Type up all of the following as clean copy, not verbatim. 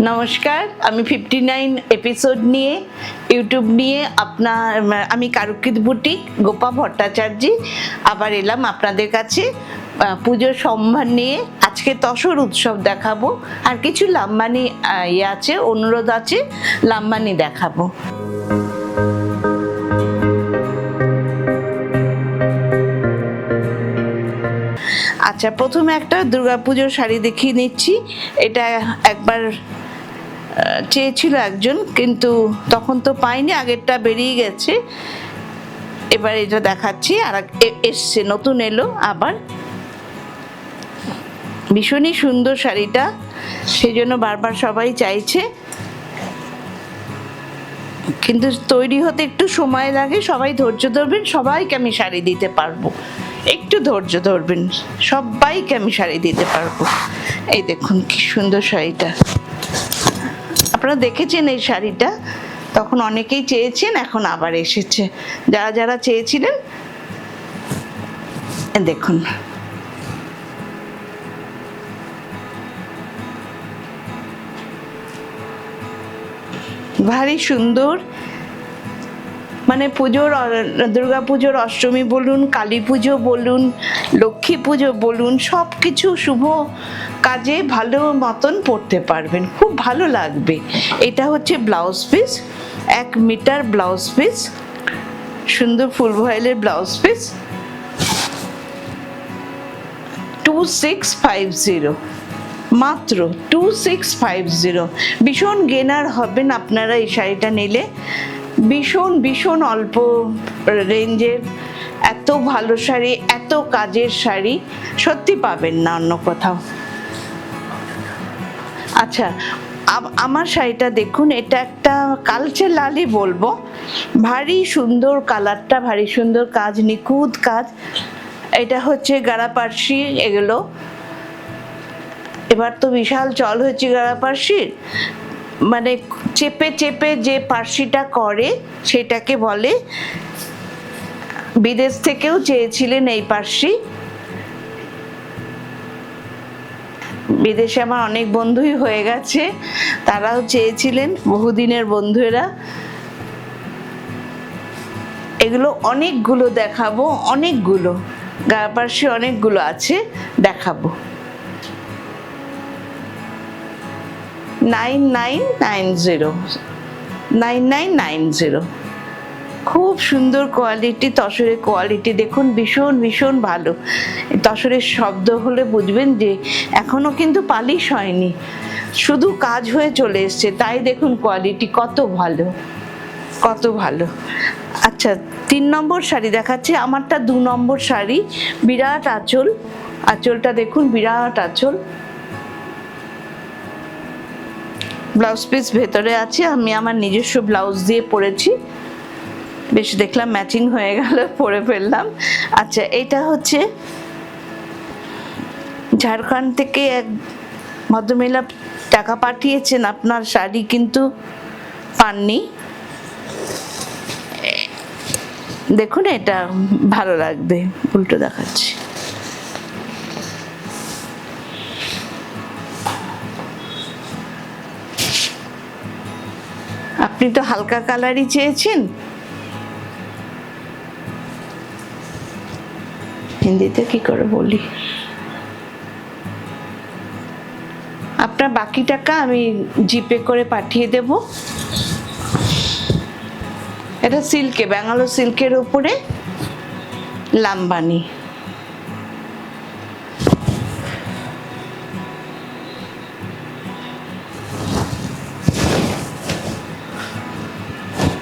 নমস্কার, আমি 59 এপিসোড নিয়ে ইউটিউব নিয়ে আমি কারুকৃত বুটিক গোপা ভট্টাচার্য আবার এলাম আপনাদের কাছে পুজোর সম্ভার নিয়ে। আজকে তসর উৎসব দেখাবো আর কিছু লাম্বানি আছে, অনুরোধ আছে, লাম্বানি দেখাবো। আচ্ছা, প্রথমে একটা দুর্গাপুজোর শাড়ি দেখিয়ে নিচ্ছি। এটা একবার চেয়েছিল একজন, কিন্তু তখন তো পাইনি, আগেরটা বেরিয়ে গেছে। এবার এটা দেখাচ্ছি, আর এসছে, নতুন এলো আবার। ভীষণই সুন্দর শাড়িটা, সেই জন্য বারবার সবাই চাইছে, কিন্তু তৈরি হতে একটু সময় লাগে। সবাই ধৈর্য ধরবেন, সবাইকে আমি শাড়ি দিতে পারবো, একটু ধৈর্য ধরবেন, সবাইকে আমি শাড়ি দিতে পারবো। এই দেখুন কি সুন্দর শাড়িটা, আপনারা দেখেছেন এই শাড়িটা, তখন অনেকেই চেয়েছেন, এখন আবার এসেছে। যারা যারা চেয়েছিলেন দেখুন, ভারী সুন্দর। মানে দুর্গাপুজোর অষ্টমী বলুন, কালী পুজো বলুন, লক্ষ্মী পুজো বলুন, সব কিছু শুভ কাজে ভালো মতন পরতে পারবেন, খুব ভালো লাগবে। এটা হচ্ছে blouse piece, 1 metre blouse piece, সুন্দর ফুল ভয়েলের ব্লাউজ পিস, 2650, মাত্র 2650। ভীষণ গেনার হবেন আপনারা এই শাড়িটা নিলে। ভীষণ ভীষণ অল্প রেঞ্জের এত ভালো শাড়ি, এত কাজের শাড়ি সত্যি পাবেন না অন্য কোথাও। আচ্ছা, আমার শাড়িটা দেখুন, এটা একটা কালচে লালই বলবো, ভারী সুন্দর কালারটা, ভারী সুন্দর কাজ, নিখুঁত কাজ। এটা হচ্ছে গাড়া পার্সি। এগুলো এবার তো বিশাল চল হচ্ছে গাড়া পার্সির, মানে চেপে চেপে যে পার্সিটা করে সেটাকে বলে। বিদেশ থেকেও চেয়েছিলেন এই পার্সি, বিদেশে আমার অনেক বন্ধুই হয়ে গেছে, তারাও চেয়েছিলেন, বহুদিনের বন্ধুরা। এগুলো অনেকগুলো দেখাবো, অনেকগুলো গাড়া পার্সি অনেকগুলো আছে, দেখাবো। 9990, খুব সুন্দর কোয়ালিটি, তসরের কোয়ালিটি দেখুন, ভীষণ ভীষণ ভালো। তসরের শব্দ হলে বুঝবেন যে এখনো কিন্তু পালিশ হয়নি, শুধু কাজ হয়ে চলে এসছে, তাই দেখুন কোয়ালিটি কত ভালো, কত ভালো। আচ্ছা, 3 নম্বর শাড়ি দেখাচ্ছি, আমারটা 2 নম্বর শাড়ি। বিরাট আঁচল, আঁচলটা দেখুন, বিরাট আঁচল, ব্লাউজ পিস ভেতরে আছে। আমি আমার নিজস্ব ব্লাউজ দিয়ে পরেছি, বেশ দেখলাম ম্যাচিং হয়ে গেল, পরে ফেললাম। আচ্ছা, এটা হচ্ছে ঝাড়খণ্ড থেকে এক ভদ্রমহিলা টাকা পাঠিয়েছেন, আপনার শাড়ি কিন্তু পাননি। দেখুন, এটা ভালো লাগবে, উল্টো দেখাচ্ছি। আপনি তো হালকা কালারই চেয়েছেন, হিন্দিতে কি করে বলি। আপনার বাকি টাকা আমি জিপে করে পাঠিয়ে দেব। এটা সিল্কে, ব্যাঙ্গালোর সিল্কের উপরে লাম্বানি।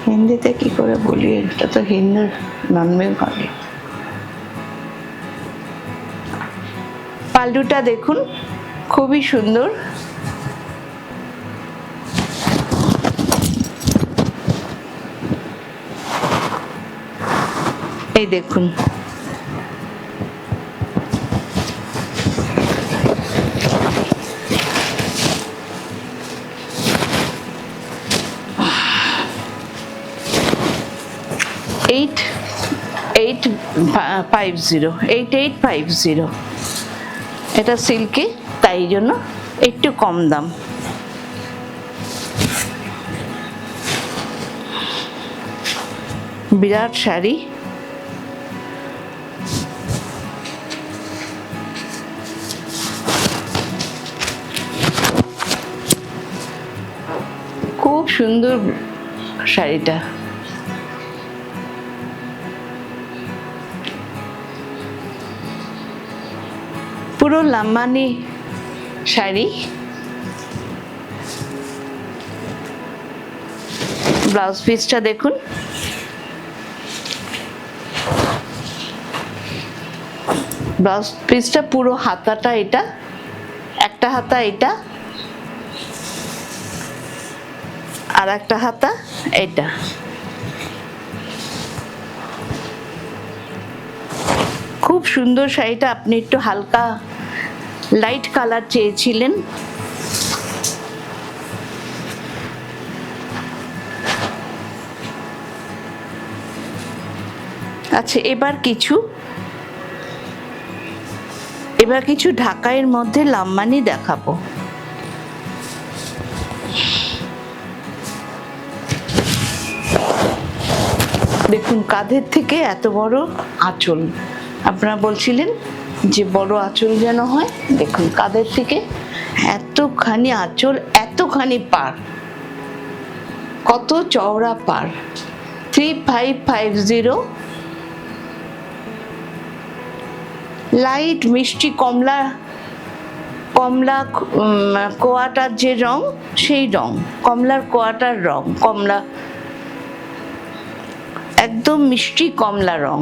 হিন্দিতে কি করে বলি, এটা তো হিন্দি নন ভাবে। পাল্লুটা দেখুন, খুবই সুন্দর। এই দেখুন, এইট 8850, এটা সিল্কে, তাই জন্য একটু কম দাম। বিরাট শাড়ি, খুব সুন্দর শাড়িটা। পুরো লাম্বানি শাড়ি, ব্লাউজ পিসটা দেখুন, ব্লাউজ পিসটা পুরো হাতাটা এটা, একটা হাতা এটা আর একটা হাতা এটা। খুব সুন্দর শাড়িটা। আপনি একটু হালকা লাইট কালার চেয়েছিলেন, আচ্ছা এবার কিছু ঢাকাইয়ের মধ্যে লাম্বানি দেখাবো। দেখুন কাঁধের থেকে এত বড় আঁচল, আপনারা বলছিলেন যে বড় আঁচল যেন হয়, দেখুন কাঁধের থেকে এতখানি আঁচল, এতখানি পাড়, কত চওড়া পাড়। 3550, লাইট মিষ্টি কমলা কোয়াটার যে রং, সেই রং, কমলার কোয়াটার রং, কমলা, একদম মিষ্টি কমলা রং।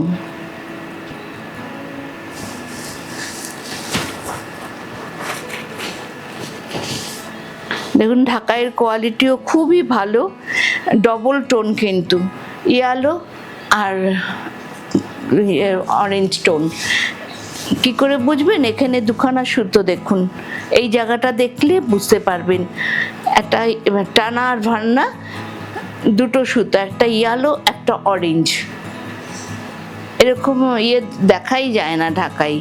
দেখুন ঢাকাইয়ের কোয়ালিটিও খুবই ভালো, ডবল টোন কিন্তু, ইয়েলো আর অরেঞ্জ টোন। কি করে বুঝবেন? এখানে দুখানা সুতো দেখুন, এই জায়গাটা দেখলে বুঝতে পারবেন। একটা টানা আর ভান্না দুটো সুতো, একটা ইয়েলো একটা অরেঞ্জ, এরকম দেখাই যায় না ঢাকাই।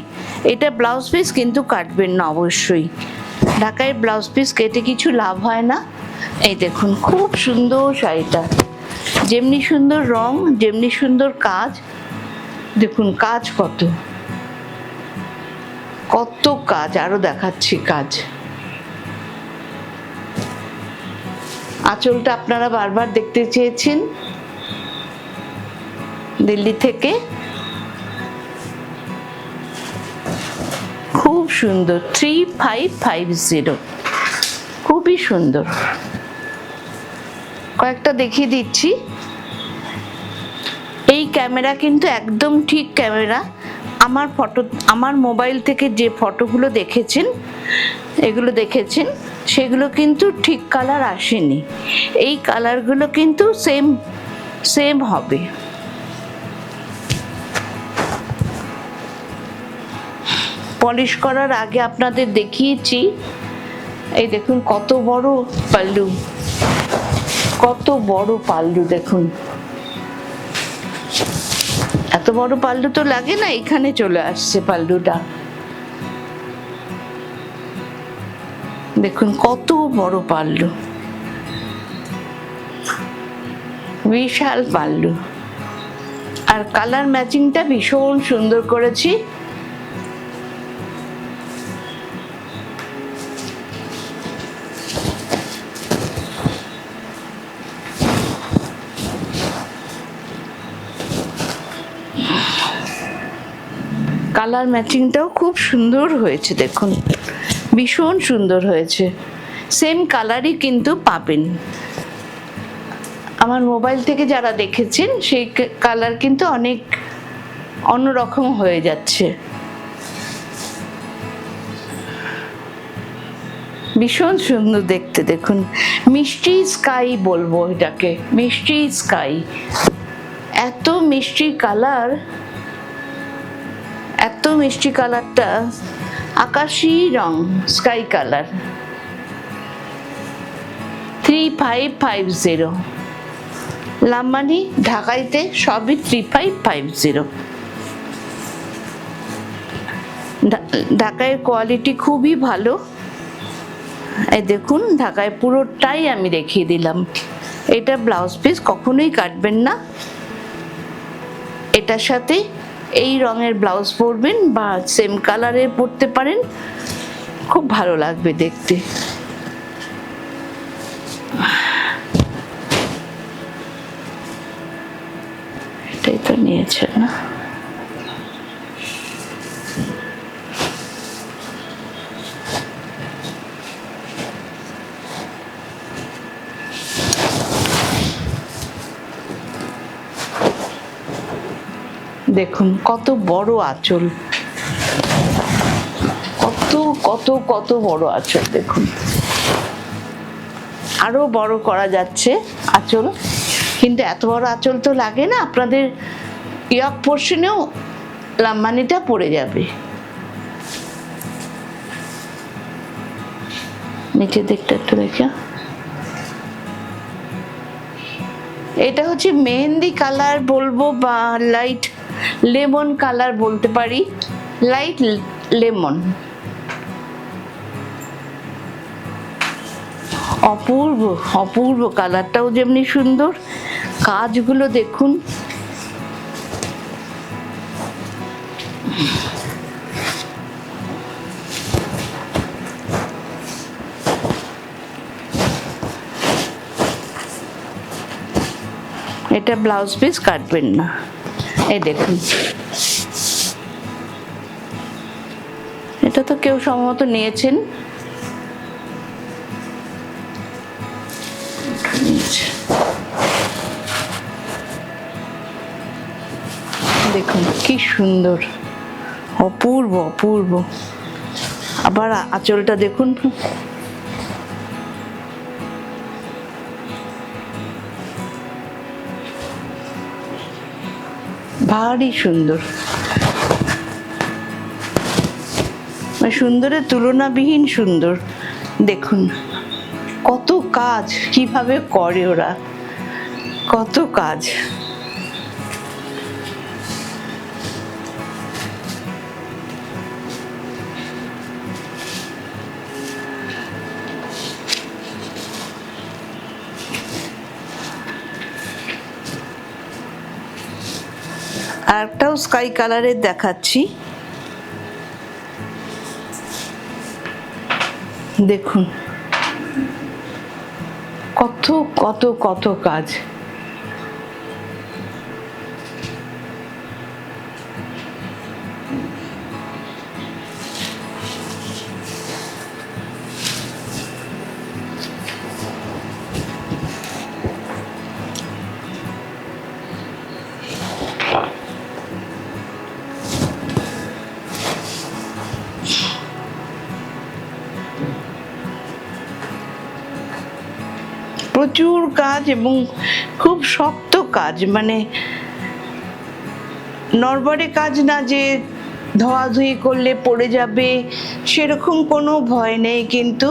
এটা ব্লাউজ পিস কিন্তু কাটবেন না অবশ্যই, ঢাকাই ব্লাউজ পিস কেটে কিছু লাভ হয় না। এই দেখুন খুব সুন্দর শাড়িটা, যেমনি সুন্দর রং যেমনি সুন্দর কাজ, দেখুন কাজ কত কত কাজ, আরো দেখাচ্ছি কাজ। আঁচলটা আপনারা বারবার দেখতে চেয়েছেন, দিল্লি থেকে, খুব সুন্দর। 3550, খুবই সুন্দর। কয়েকটা দেখিয়ে দিচ্ছি। এই ক্যামেরা কিন্তু একদম ঠিক ক্যামেরা। আমার মোবাইল থেকে যে ফটোগুলো দেখেছেন সেগুলো কিন্তু ঠিক কালার আসেনি, এই কালারগুলো কিন্তু সেম হবে। পলিশ করার আগে আপনাদের দেখিয়েছি। এই দেখুন কত বড় পাল্লু, কত বড় পাল্লু, দেখুন এত বড় পাল্লু তো লাগে না, এখানে চলে আসছে পাল্লুটা, দেখুন কত বড় পাল্লু, বিশাল পাল্লু। আর কালার ম্যাচিংটা ভীষণ সুন্দর করেছি। কালার ম্যাচিংটাও খুব সুন্দর হয়েছে, দেখুন ভীষণ সুন্দর হয়েছে। সেম কালারই কিন্তু পাবেন। আমার মোবাইল থেকে যারা দেখেছেন সেই কালার কিন্তু অনেক অন্যরকম হয়ে যাচ্ছে। ভীষণ সুন্দর দেখতে, দেখুন মিষ্টি স্কাই বলবো এটাকে, মিষ্টি স্কাই। এত মিষ্টি কালার, এত মিষ্টি কালারটা, আকাশি রং, স্কাই কালার। 3550, লাম্বানি ঢাকাইতে সবই 3550। ঢাকাইয়ের কোয়ালিটি খুবই ভালো। এই দেখুন ঢাকায় পুরোটাই আমি দেখিয়ে দিলাম। এটা ব্লাউজ পিস, কখনোই কাটবেন না। এটার সাথে এই রঙের ব্লাউজ পরবেন বা সেম কালারের পরতে পারেন, খুব ভালো লাগবে দেখতে। এটাই তো নিয়েছেন না? দেখুন কত বড় আঁচল, কত কত কত বড় আঁচল। দেখুন আরো বড় করা যাচ্ছে আঁচল, কিন্তু এত বড় আঁচল তো লাগে না, আপনাদের ইয়ক পোর্শনেও লাম্বানিটা পড়ে যাবে। নিচের দিকটা একটু দেখে, এটা হচ্ছে মেহেন্দি কালার বলবো বা লাইট লেমন কালার বলতে পারি, লাইট লেমন। অপূর্ব অপূর্ব, কালারটাও যেমনি সুন্দর, কাজগুলো দেখুন। এটা ব্লাউজ পিস কাটবেন না, এই দেখুন। এটা তো কেউ সম্ভবত নিয়েছেন। দেখুন কি সুন্দর, অপূর্ব অপূর্ব। আবার আঁচলটা দেখুন, ভারী সুন্দর, সুন্দরের তুলনাবিহীন সুন্দর। দেখুন কত কাজ, কিভাবে করে ওরা, কত কাজ। আরেকটাও স্কাই কালারের দেখাচ্ছি, দেখুন কত কত কত কাজ। প্রচুর কাজ এবং খুব শক্ত কাজ, মানে নড়বড়ে কাজ না যে ধোয়াধুয়ি করলে পড়ে যাবে সেরকম কোনো ভয় নেই। কিন্তু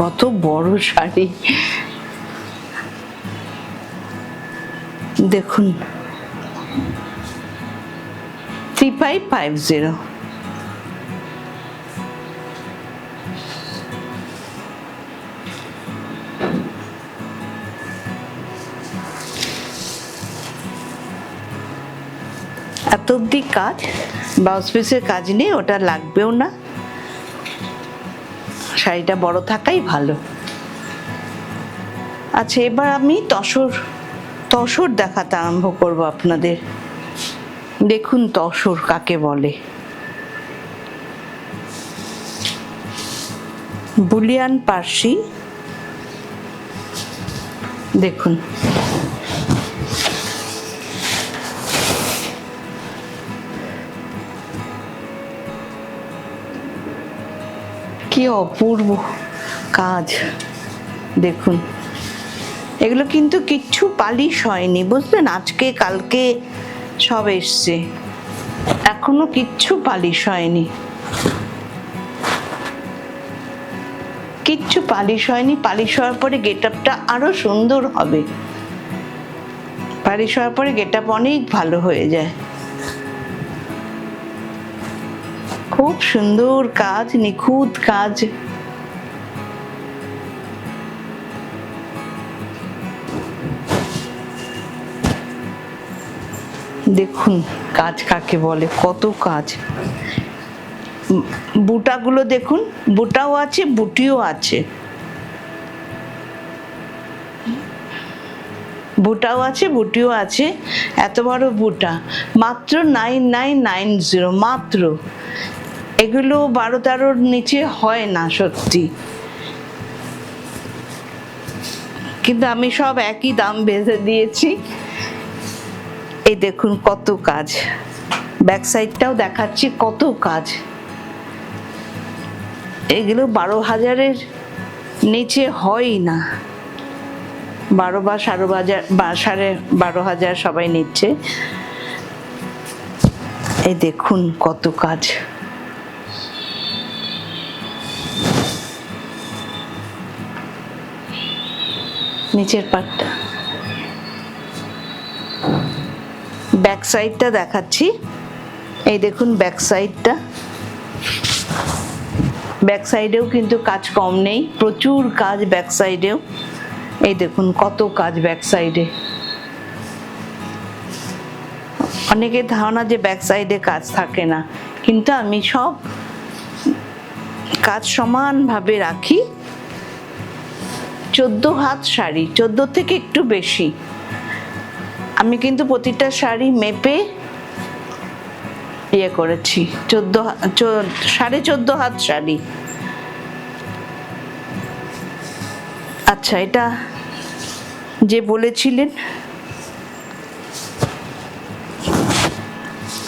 কত বড় শাড়ি, দেখুন 3550। এত অব্দি কাজ, ব্লাউজ পিসের কাজ নেই, ওটা লাগবেও না, শাড়িটা বড় থাকাই ভালো। আচ্ছা এবার আমি তসর দেখাতে আরম্ভ করব আপনাদের। দেখুন তসর কাকে বলে, বুলিয়ান পার্সি। দেখুন কি অপূর্ব কাজ, দেখুন এগুলো কিন্তু কিচ্ছু পালিশ হয়নি, বুঝলেন, আজকে কালকে সব এসছে, এখনো কিচ্ছু পালিশ হয়নি। কিচ্ছু পালিশ হয়নি, পালিশ হওয়ার পরে গেট আপটা আরো সুন্দর হবে, পালিশ হওয়ার পরে গেট আপ অনেক ভালো হয়ে যায়। খুব সুন্দর কাজ, নিখুঁত কাজ। দেখুন কাজ কাকে বলে, কত কাজ। বুটাগুলো দেখুন, বুটাও আছে বুটিও আছে, বুটাও আছে বুটিও আছে। এত বড় বুটা মাত্র 9990, মাত্র। এগুলো 12-13 নিচে হয় না সত্যি, কিন্তু আমি সব একই দাম বেঁধে দিয়েছি। এই দেখুন কত কাজ, ব্যাক সাইডটাও দেখাচ্ছি কত কাজ। এগুলো 12,000-এর নিচে হয়ই না, 12 বা 12,500 সবাই নিচ্ছে। এই দেখুন কত কাজ। নিচের পাটটা, ব্যাক সাইডটা দেখাচ্ছি। এই দেখুন ব্যাক সাইডটা, ব্যাক সাইডেও কিন্তু কাজ কম নেই, প্রচুর কাজ ব্যাক সাইডেও। এই দেখুন কত কাজ ব্যাক সাইডে। অনেকের ধারণা যে ব্যাক সাইডে কাজ থাকে না, কিন্তু আমি সব কাজ সমানভাবে রাখি। 14 হাত শাড়ি, 14 থেকে একটু বেশি। আমি কিন্তু প্রতিটা শাড়ি মেপে ইয়ে করেছি, 14.5 হাত শাড়ি। আচ্ছা, এটা যে বলেছিলেন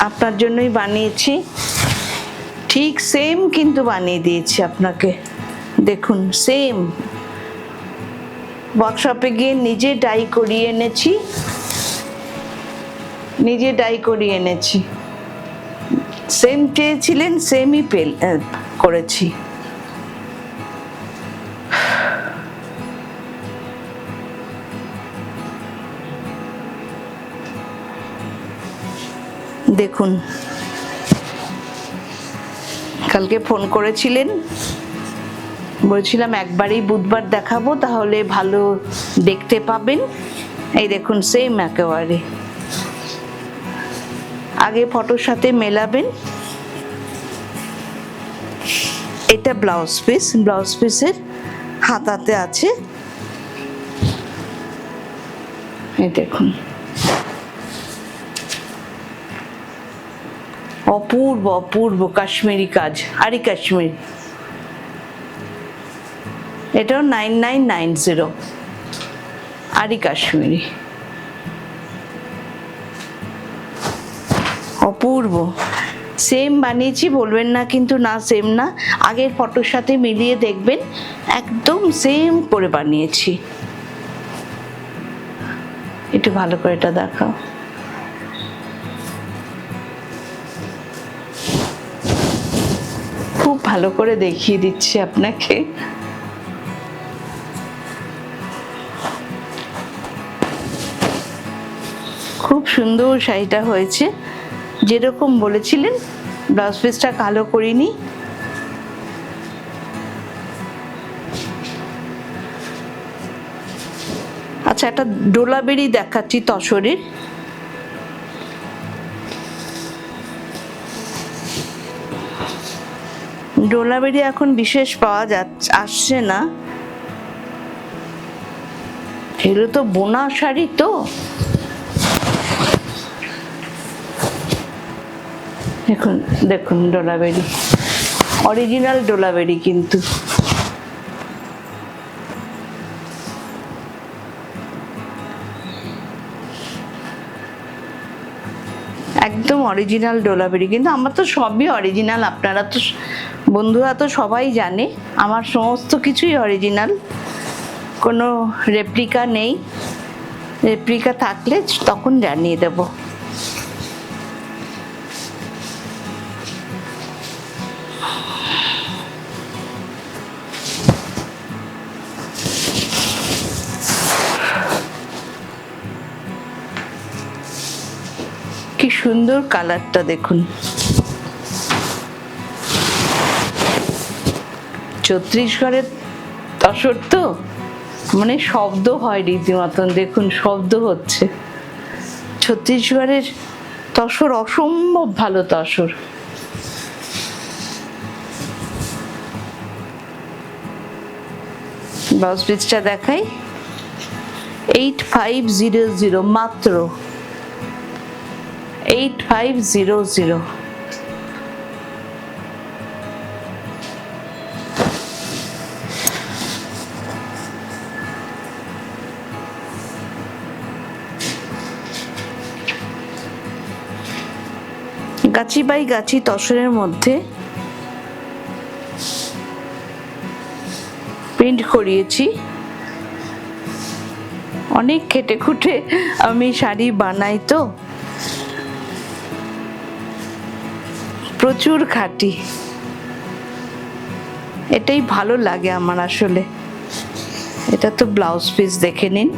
আপনার জন্যই বানিয়েছি, ঠিক সেম কিন্তু বানিয়ে দিয়েছি আপনাকে। দেখুন সেম, ওয়ার্কশপে গিয়ে নিজে ডাই করিয়ে এনেছি, নিজে ডাই করিয়ে এনেছি। সেম চেয়েছিলেন, সেমই করেছি। দেখুন কালকে ফোন করেছিলেন, বলছিলাম একবারই বুধবার দেখাবো, তাহলে ভালো দেখতে পাবেন। এই দেখুন সেম একেবারে, আগে ফটোর সাথে মেলাবেন। এটা ব্লাউজ পিস, ব্লাউজ পিসের হাতাতে আছে। এই দেখুন অপূর্ব অপূর্ব কাশ্মীরি কাজ, আরি কাশ্মীর। এটাও 9990, আরি কাশ্মীরি, অপূর্ব। সেম বানিয়েছি বলবেন না কিন্তু, না সেম না, আগের ফটোর সাথে মিলিয়ে দেখবেন, একদম সেম করে বানিয়েছি। একটু ভালো করে এটা দেখাও। খুব ভালো করে দেখিয়ে দিচ্ছি আপনাকে। খুব সুন্দর শাড়িটা হয়েছে, যেরকম বলেছিলেন। ব্লাউজ পিসটা কালো করিনি। আচ্ছা, একটা ডোলাবেরি দেখাচ্ছি তসরের। ডোলাবেরি এখন বিশেষ পাওয়া আসছে না, এগুলো তো বোনা শাড়ি তো। দেখুন দেখুন ডোলাবেরি, অরিজিনাল ডোলাবেরি কিন্তু। একদম অরিজিনাল ডোলাবেরি কিন্তু। আমার তো সবই অরিজিনাল, আপনারা তো বন্ধুরা তো সবাই জানে আমার সমস্ত কিছুই অরিজিনাল, কোনো রেপ্লিকা নেই। রেপ্লিকা থাকলে তখন জানিয়ে দেব। সুন্দর কালারটা দেখুন। ছত্তিশগড়ের তসর তো মানে শব্দ হয় রীতিমতন, দেখুন শব্দ হচ্ছে। ছত্তিশগড়ের তসর অসম্ভব ভালো তসর। ব্লাউজ পিসটা দেখাই, 8500, মাত্র 8500। গাছি বাই গাছি তসরের মধ্যে প্রিন্ট করিয়েছি। অনেক খেটে খুঁটে আমি শাড়ি বানাই তো, প্রচুর খাটি, এটাই ভালো লাগে আমার আসলে। এটা তো ব্লাউজ পিস দেখে নিন।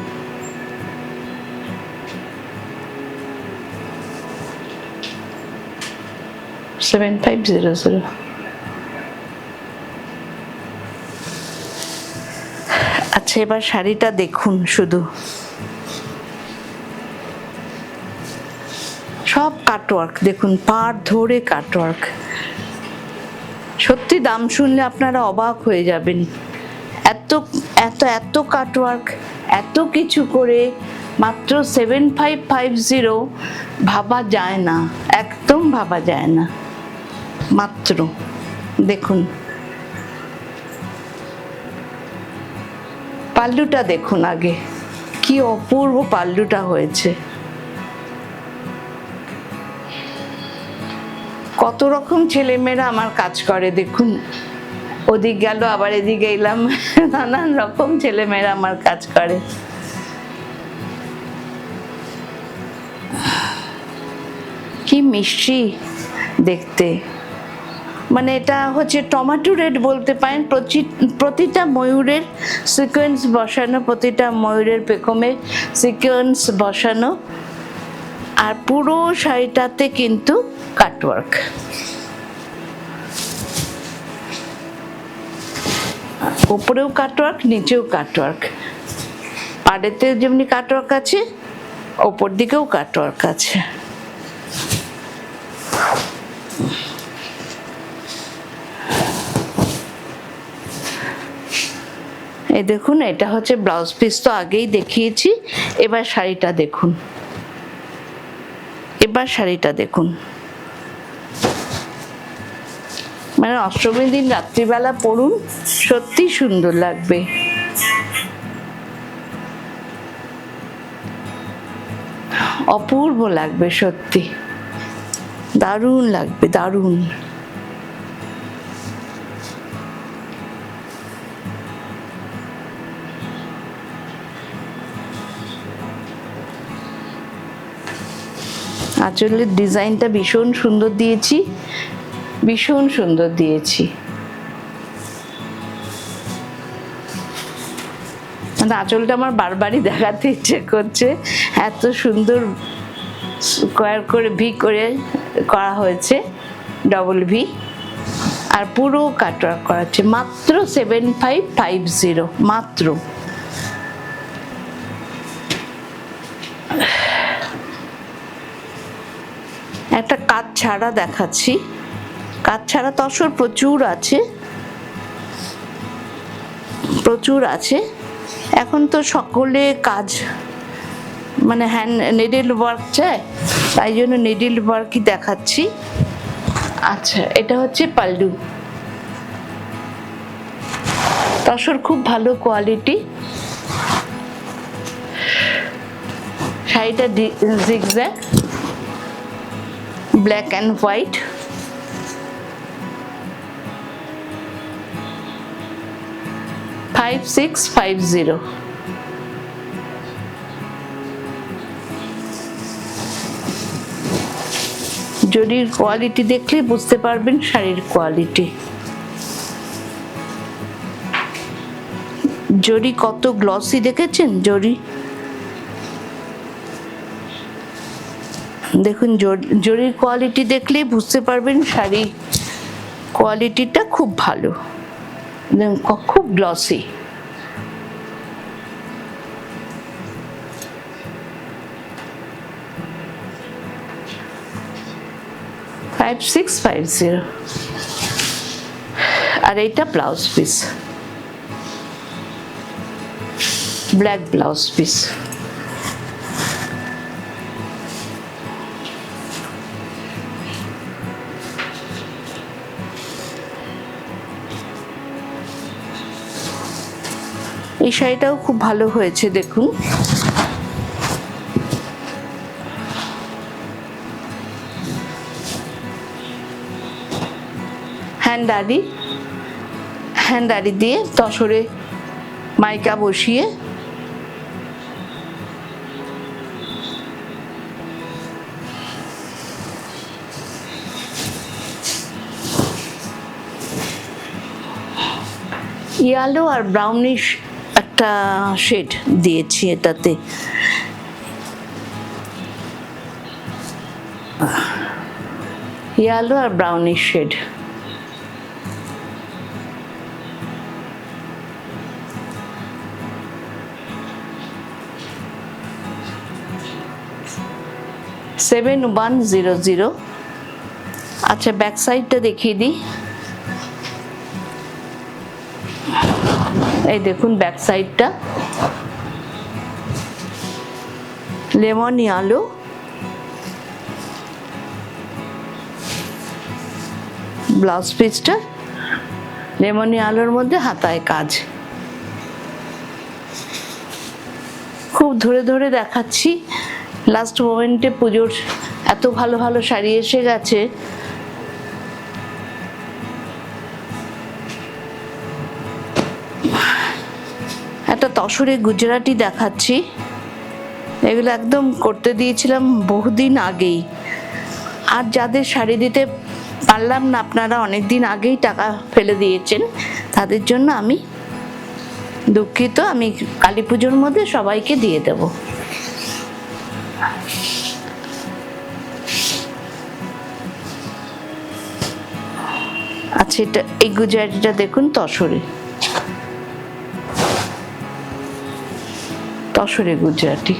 $7500। আচ্ছা, এবার শাড়িটা দেখুন, শুধু সব কাটওয়ার্ক দেখুন, পাড় ধরে কাটওয়ার্ক। সত্যি দাম শুনলে আপনারা অবাক হয়ে যাবেন। এত এত এত কাটওয়ার্ক, এত কিছু করে মাত্র 7550 ভাবা যায় না, একদম ভাবা যায় না। মাত্র দেখুন, পাল্লুটা দেখুন আগে, কি অপূর্ব পাল্লুটা হয়েছে। কত রকম ছেলেমেয়েরা আমার কাজ করে দেখুন, ওদিক গেল আবার এদিকে এলাম, নানান রকম ছেলেমেয়েরা আমার কাজ করে। কি মিষ্টি দেখতে, মানে এটা হচ্ছে টমেটো রেড বলতে পারেন। প্রতিটা ময়ূরের সিকোয়েন্স বসানো, প্রতিটা ময়ূরের পেখমে সিকোয়েন্স বসানো, আর পুরো শাড়িটাতে কিন্তু কাটওয়ার্ক। উপরেও কাটওয়ার্ক, নিচেও কাটওয়ার্ক, পাড়েতে যেমনি কাটওয়ার্ক আছে, ওপর দিকেও কাটওয়ার্ক আছে। এই দেখুন, এটা হচ্ছে ব্লাউজ পিস, তো আগেই দেখিয়েছি। এবার শাড়িটা দেখুন, এবার শাড়িটা দেখুন, মানে অষ্টমীর দিন রাত্রিবেলা পরুন, সত্যি সুন্দর লাগবে। অপূর্ব লাগবে, সত্যি দারুণ লাগবে, দারুণ। আঁচলের ডিজাইনটা ভীষণ সুন্দর দিয়েছি, ভীষণ সুন্দর দিয়েছি। মানে আঁচলটা আমার বারবারই দেখাতে ইচ্ছে করছে, এত সুন্দর স্কোয়ার করে ভি করে করা হয়েছে, ডবল ভি, আর পুরো কাটওয়ার্ক করা হচ্ছে। মাত্র 7550, মাত্র। একটা কাজ ছাড়া দেখাচ্ছি, কাজ ছাড়া তসর প্রচুর আছে, প্রচুর আছে। এখন তো সকলে কাজ মানে হ্যান্ড নিডল ওয়ার্ক চায়, তাই জন্য নিডল ওয়ার্কই দেখাচ্ছি। আচ্ছা, এটা হচ্ছে পাল্লু। তসর খুব ভালো কোয়ালিটি। শাড়িটা জিগজ্যাগ, ব্ল্যাক অ্যান্ড হোয়াইট। $5650। জরির কোয়ালিটি দেখলে বুঝতে পারবেন শাড়ির কোয়ালিটি। জরি কত গ্লসি দেখেছেন, জরি দেখুন জরির কোয়ালিটি দেখলেই বুঝতে পারবেন শাড়ির কোয়ালিটিটা খুব ভালো, খুব গ্লসি। $5650 আর এইটা blouse piece, black blouse piece. এই শাড়িটাও খুব ভালো হয়েছে দেখুন। হ্যান্ডারি দিয়ে তসরে মাইকা বসিয়ে ইয়েলো আর ব্রাউনিশ একটা শেড দিয়েছি এটাতে। ইয়েলো আর ব্রাউনিশ শেড। $7100। আচ্ছা, ব্যাক সাইডটা দেখিয়ে দিই। এই দেখুন ব্যাক সাইডটা লেমন ইয়েলো, ব্লাউজ পিসটা লেমন ইয়েলোর মধ্যে হাতায় কাজ। খুব ধরে ধরে দেখাচ্ছি, লাস্ট মোমেন্টে পুজোর এত ভালো ভালো শাড়ি এসে গেছে। একটা তসরে গুজরাটি দেখাচ্ছি, এগুলো একদম করতে দিয়েছিলাম বহুদিন আগেই। আর যাদের শাড়ি দিতে পারলাম না, আপনারা অনেক দিন আগেই টাকা ফেলে দিয়েছেন, তাদের জন্য আমি দুঃখিত। আমি কালী পুজোর মধ্যে সবাইকে দিয়ে দেব। আচ্ছা, এটা এই গুজরাটিটা দেখুন, তসরে গুজরাটি।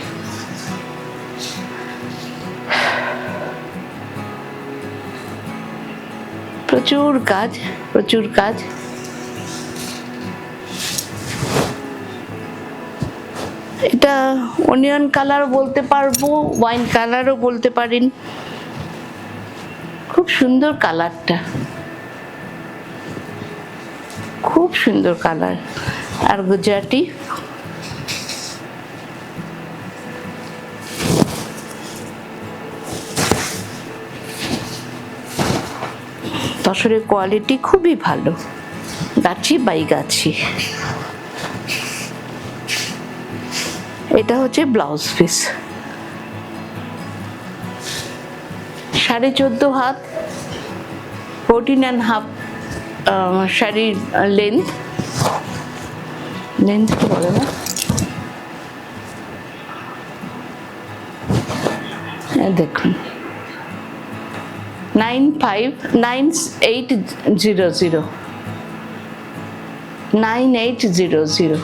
প্রচুর কাজ, প্রচুর কাজ। এটা অনিয়ন কালার বলতে পারবো, ওয়াইন কালারও বলতে পারেন। খুব সুন্দর কালারটা, খুব সুন্দর কালার। আর গুজরাটি তসরের কোয়ালিটি খুবই ভালো, গাছি বাই গাছি। এটা হচ্ছে ব্লাউজ পিস, 14.5 হাত, 14.5 শাড়ির লেন্থ বলে না, দেখুন 9800 9800।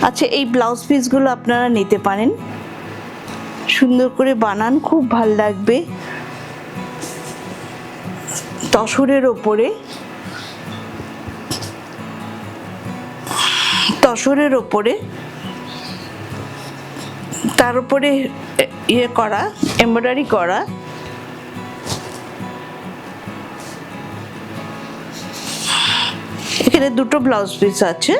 আচ্ছা, এই ব্লাউজ পিসগুলো আপনারা নিতে পারেন, সুন্দর করে বানান, খুব ভাল লাগবে। তসরের ওপরে তার উপরে ইয়ে করা, এমব্রয়ডারি করা। এখানে দুটো ব্লাউজ পিস আছে,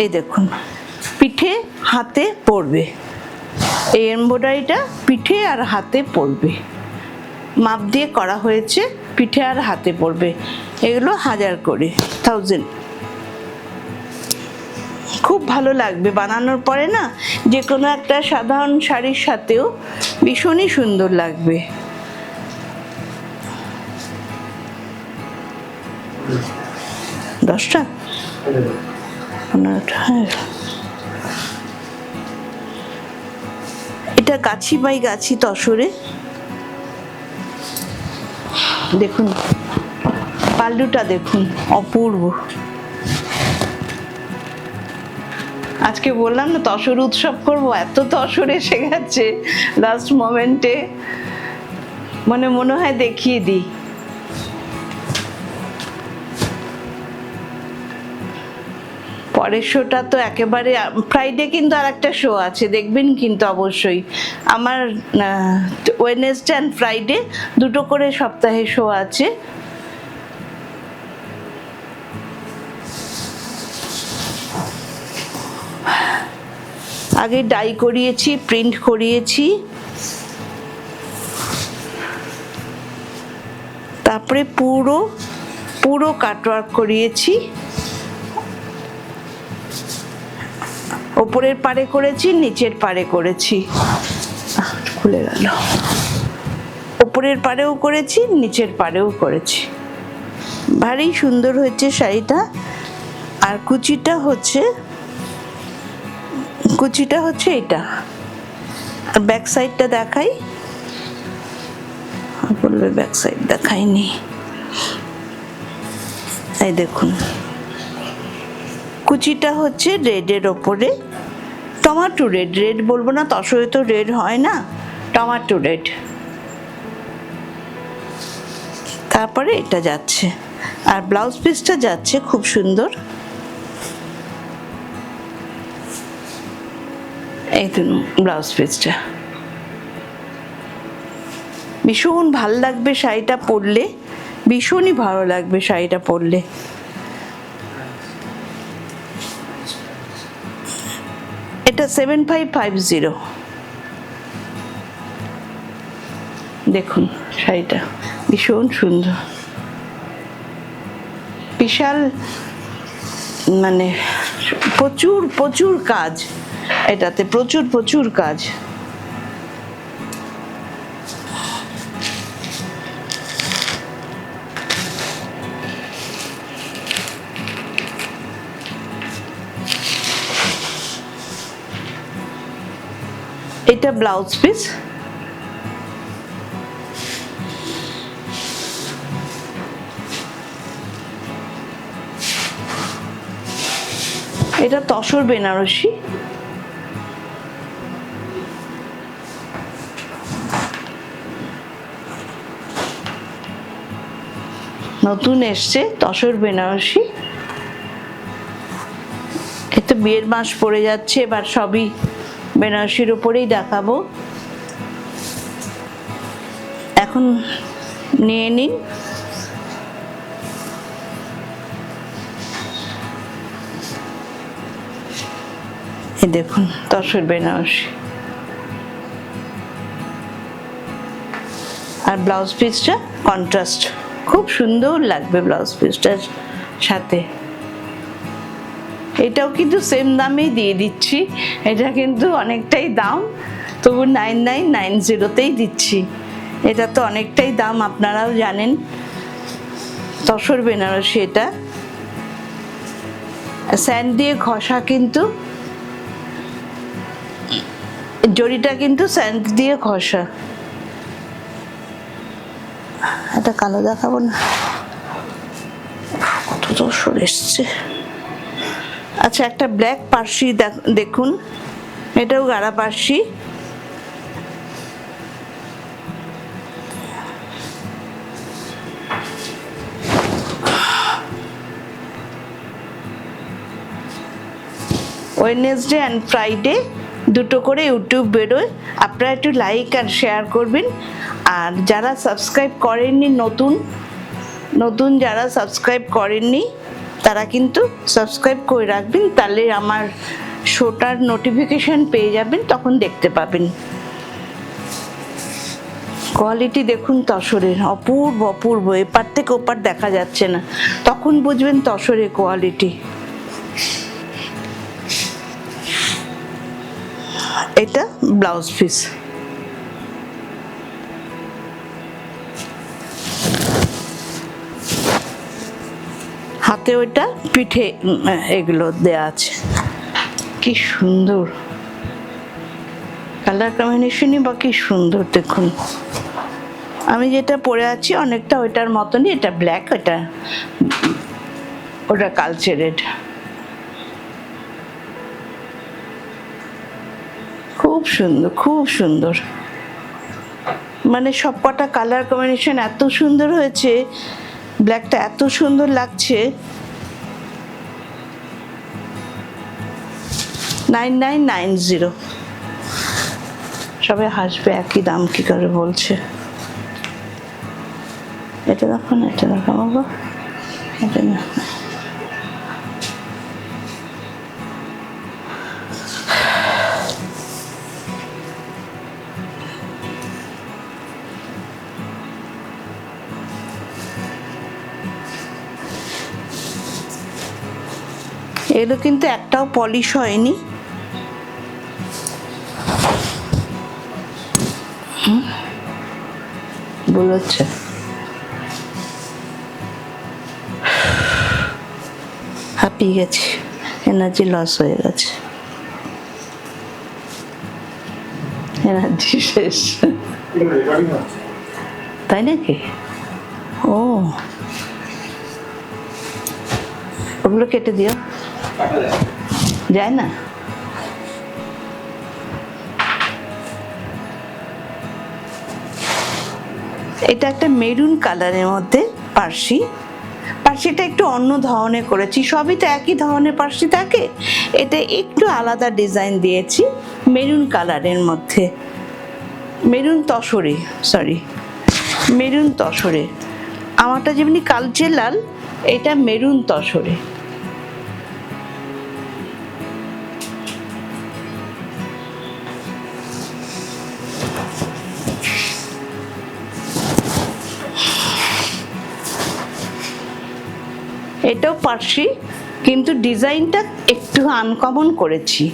এই দেখুন, পিঠে হাতে পড়বে। এই এমব্রয়ডারিটা পিঠে আর হাতে পড়বে, মাপ দিয়ে করা হয়েছে, পিঠে আর হাতে পড়বে। এগুলো 1000 করে, 1000। খুব ভালো লাগবে বানানোর পরে না, যে কোনো একটা সাধারণ শাড়ির সাথেও ভীষণই সুন্দর লাগবে। 10টা 15টা, হ্যাঁ। এটা গাছি বাই গাছি তসরে, দেখুন পাল্লুটা দেখুন, অপূর্ব। আজকে বললাম না তসর উৎসব করব, এত তসর এসে গেছে লাস্ট মোমেন্টে, মনে হয় দেখিয়ে দিই। পরের শোটা তো একেবারে, ফ্রাইডে কিন্তু আর একটা শো আছে, দেখবেন কিন্তু অবশ্যই। আমার ওয়েডনেসডে অ্যান্ড ফ্রাইডে দুটো করে সপ্তাহে শো আছে। আগে ডাই করিয়েছি, প্রিন্ট করিয়েছি, তারপরে পুরো কাটওয়ার্ক করিয়েছি। ওপরের পাড়ে করেছি, নিচের পাড়ে করেছি, খুলে গেল। ওপরের পাড়েও করেছি, নিচের পাড়েও করেছি। ভারী সুন্দর হয়েছে শাড়িটা। আর কুচিটা হচ্ছে এটা। আর ব্যাক সাইডটা দেখাই, বলবে ব্যাক সাইড দেখাইনি। এই দেখুন, কুচিটা হচ্ছে রেডের ওপরে, টমেটো রেড বলবো না, তসরে তো রেড হয় না, টমেটো রেড। তারপরে এটা যাচ্ছে, আর ব্লাউজ পিসটা যাচ্ছে খুব সুন্দর। এই তো ব্লাউজ পিসটা, ভীষণ ভালো লাগবে শাড়িটা পরলে, ভীষণই ভালো লাগবে শাড়িটা পরলে। এটা 7550। দেখুন শাড়িটা ভীষণ সুন্দর, বিশাল, মানে প্রচুর কাজ এটাতে, প্রচুর কাজ। এটা ব্লাউজ পিস, এটা তসর বেনারসি। নতুন এসছে তসর বেনারসি। এতে বিয়ের মাস পড়ে যাচ্ছে, এবার সবই বেনারসির উপরেই দেখাবো। এখন নিয়ে নিন। এই দেখুন তসর বেনারসি। আর ব্লাউজ পিসটা কন্ট্রাস্ট, খুব সুন্দর লাগবে ব্লাউজ পিসটার সাথে। এটাও কিন্তু সেম দামেই দিয়ে দিচ্ছি, এটা কিন্তু অনেকটাই দাম, তবু 9990তেই দিচ্ছি। এটা তো অনেকটাই দাম, আপনারাও জানেন। তসর বেনারসি, এটা স্যান্ড দিয়ে ঘষা, কিন্তু জড়িটা কিন্তু স্যান্ড দিয়ে ঘষা। এটা কালো দেখাবো না, কত তসর এসছে। আচ্ছা, একটা ব্ল্যাক পার্সি দেখুন, এটাও গাঢ়া পার্সি। ওয়েডনেসডে অ্যান্ড ফ্রাইডে দুটো করে ইউটিউব বেরোয়, আপনারা একটু লাইক আর শেয়ার করবেন। আর যারা সাবস্ক্রাইব করেননি, নতুন যারা সাবস্ক্রাইব করেননি তারা কিন্তু সাবস্ক্রাইব করে রাখবেন, তাহলে আমার শোটার নোটিফিকেশন পেয়ে যাবেন, তখন দেখতে পাবেন। কোয়ালিটি দেখুন তসরের, অপূর্ব। এপার থেকে ওপার দেখা যাচ্ছে না, তখন বুঝবেন তসরের কোয়ালিটি। এটা ব্লাউজ পিস। হাতে ওইটা, পিঠে এগুলো দেয়া আছে। কি সুন্দর কালার কম্বিনেশনই বা কি সুন্দর দেখুন। আমি যেটা পরে আছি অনেকটা ওইটার মতনই, এটা ব্ল্যাক, ওটা কালচে রেড। খুব সুন্দর, খুব সুন্দর, মানে সবকটা কালার কম্বিনেশন এত সুন্দর হয়েছে, ব্ল্যাকটা এত সুন্দর লাগছে। 9990। সবাই হাসবে, একই দাম কি করে বলছে। এটা দেখো না, এটা দেখো বাবা, এটা না। এগুলো কিন্তু একটাও পলিশ হয়নি। বলেছে হাঁপিয়ে গেছি, এনার্জি লস হয়ে গেছে, এনার্জি শেষ। তাই নাকি? ও, ওগুলো কেটে দিও, যায় না। এটা একটা মেরুন কালারের মধ্যে পার্সিটা একটু অন্য ধরনের করেছি, সবই তো একই ধরনের পার্সি থাকে, এটা একটু আলাদা ডিজাইন দিয়েছি মেরুন কালারের মধ্যে, মেরুন তসরে। আমারটা যেমনি কালচে লাল, এটা মেরুন তসরে। এটাও পার্সি, কিন্তু ডিজাইনটা একটু আনকমন করেছি।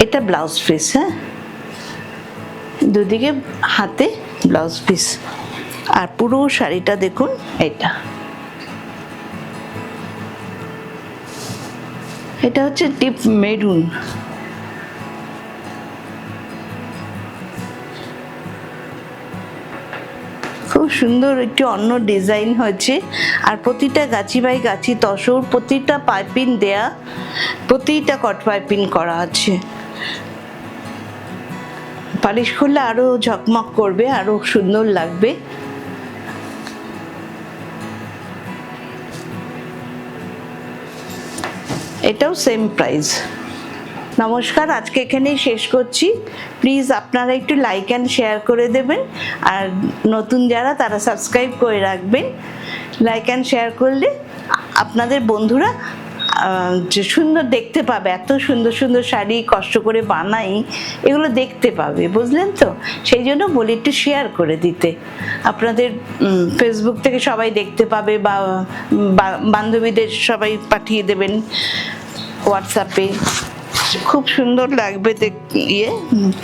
এটা ব্লাউজ পিস, হ্যাঁ, দুদিকে হাতে ব্লাউজ পিস, আর পুরো শাড়িটা দেখুন। এটা হচ্ছে ডিপ মেরুন। খুব সুন্দর একটি অন্য ডিজাইন হয়েছে, আর প্রতিটা গাছি বাই গাছি তসর, প্রতিটা পাইপিং দেয়া, প্রতিটা কট পাইপিং করা আছে। পালিশ করলে আরো ঝকমক করবে, আরো সুন্দর লাগবে। এটাও সেম প্রাইস। নমস্কার, আজকে এখানেই শেষ করছি। প্লিজ আপনারা একটু লাইক অ্যান্ড শেয়ার করে দেবেন, আর নতুন যারা তারা সাবস্ক্রাইব করে রাখবেন। লাইক অ্যান্ড শেয়ার করলে আপনাদের বন্ধুরা যে সুন্দর দেখতে পাবে, এত সুন্দর সুন্দর শাড়ি কষ্ট করে বানাই, এগুলো দেখতে পাবে, বুঝলেন তো? সেই জন্য বলি একটু শেয়ার করে দিতে। আপনাদের ফেসবুক থেকে সবাই দেখতে পাবে, বা বান্ধবীদের সবাই পাঠিয়ে দেবেন হোয়াটসঅ্যাপে। খুব সুন্দর লাগবে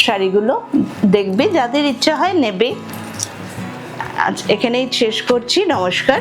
শাড়িগুলো, দেখবে, যাদের ইচ্ছা হয় নেবে। আজ এখানেই শেষ করছি। নমস্কার।